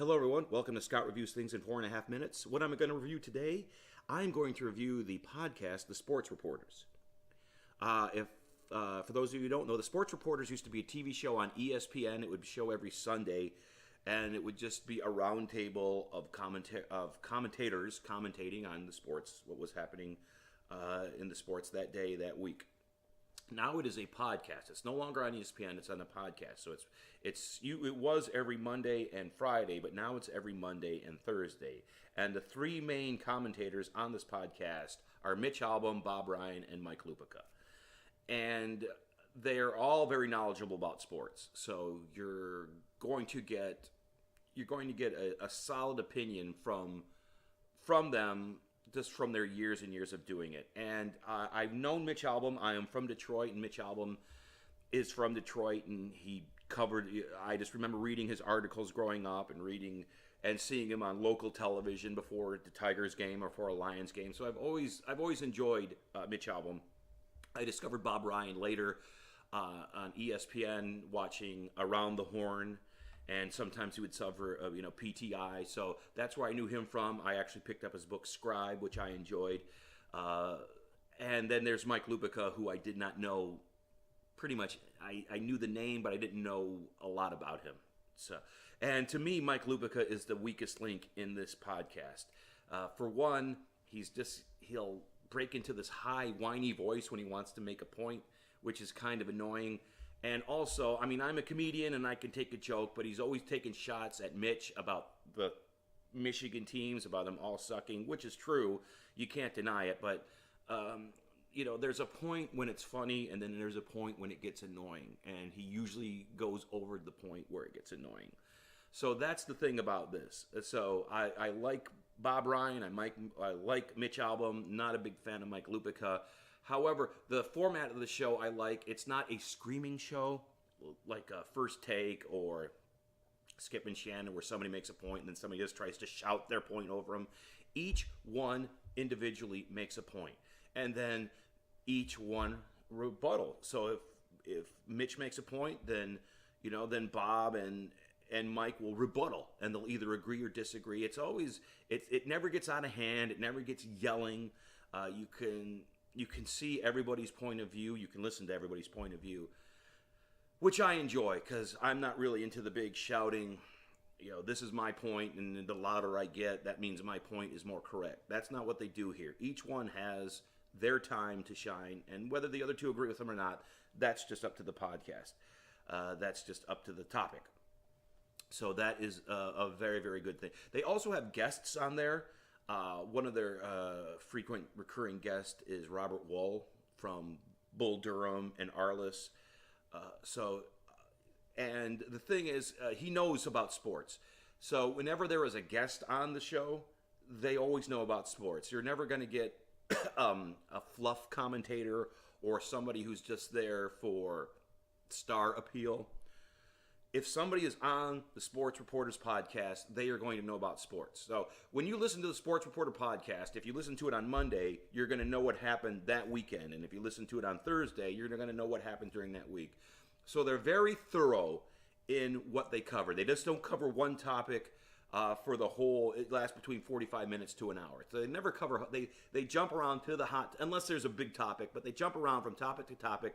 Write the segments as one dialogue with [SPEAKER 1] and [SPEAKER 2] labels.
[SPEAKER 1] Hello, everyone. Welcome to Scott Reviews Things in 4.5 minutes. What am I going to review today? I'm going to review the podcast, The Sports Reporters. If For those of you who don't know, The Sports Reporters used to be a TV show on ESPN. It would show every Sunday, and it would just be a roundtable of commentators commentating on the sports, what was happening in the sports that day, that week. Now it is a podcast. It's no longer on ESPN. It's on a podcast. So it was every Monday and Friday, but now it's every Monday and Thursday. And the three main commentators on this podcast are Mitch Albom, Bob Ryan, and Mike Lupica. And they're all very knowledgeable about sports. So you're going to get a solid opinion from them, just from their years and years of doing it. And I've known Mitch Albom. I am from Detroit, and Mitch Albom is from Detroit, and he covered. I just remember reading his articles growing up and reading and seeing him on local television before the Tigers game or for a Lions game. So I've always enjoyed Mitch Albom. I discovered Bob Ryan later on ESPN, watching Around the Horn. And sometimes he would suffer, PTI. So that's where I knew him from. I actually picked up his book, Scribe, which I enjoyed. And then there's Mike Lupica, who I did not know pretty much. I knew the name, but I didn't know a lot about him. And to me, Mike Lupica is the weakest link in this podcast. For one, he'll break into this high, whiny voice when he wants to make a point, which is kind of annoying. And also, I'm a comedian and I can take a joke, but he's always taking shots at Mitch about the Michigan teams, about them all sucking, which is true. You can't deny it. But, there's a point when it's funny, and then there's a point when it gets annoying. And he usually goes over the point where it gets annoying. So that's the thing about this. So I like Bob Ryan. I like Mitch Albom. Not a big fan of Mike Lupica. However, the format of the show I like. It's not a screaming show like First Take or Skip and Shannon where somebody makes a point and then somebody just tries to shout their point over them. Each one individually makes a point, and then each one rebuttal. So if Mitch makes a point, then Bob and Mike will rebuttal, and they'll either agree or disagree. It never gets out of hand. It never gets yelling. You can see everybody's point of view. You can listen to everybody's point of view, which I enjoy because I'm not really into the big shouting, this is my point, and the louder I get, that means my point is more correct. That's not what they do here. Each one has their time to shine, and whether the other two agree with them or not, that's just up to the podcast. That's just up to the topic. So that is a very, very good thing. They also have guests on there. One of their frequent recurring guests is Robert Wuhl from Bull Durham and Arliss. And the thing is, he knows about sports. So whenever there is a guest on the show, they always know about sports. You're never going to get a fluff commentator or somebody who's just there for star appeal. If somebody is on the Sports Reporters podcast, they are going to know about sports. So when you listen to the Sports Reporter podcast, if you listen to it on Monday, you're going to know what happened that weekend. And if you listen to it on Thursday, you're going to know what happened during that week. So they're very thorough in what they cover. They just don't cover one topic for the whole. It lasts between 45 minutes to an hour. So they never cover. They jump around to the hot, unless there's a big topic, but they jump around from topic to topic.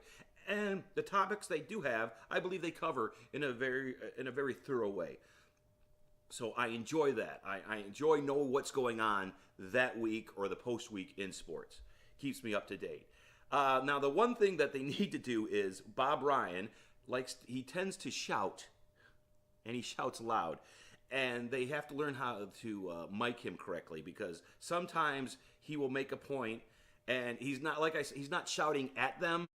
[SPEAKER 1] And the topics they do have, I believe they cover in a very thorough way. So I enjoy that. I enjoy knowing what's going on that week or the post week in sports. Keeps me up to date. Now the one thing that they need to do is Bob Ryan he tends to shout, and he shouts loud, and they have to learn how to mic him correctly because sometimes he will make a point and he's not shouting at them.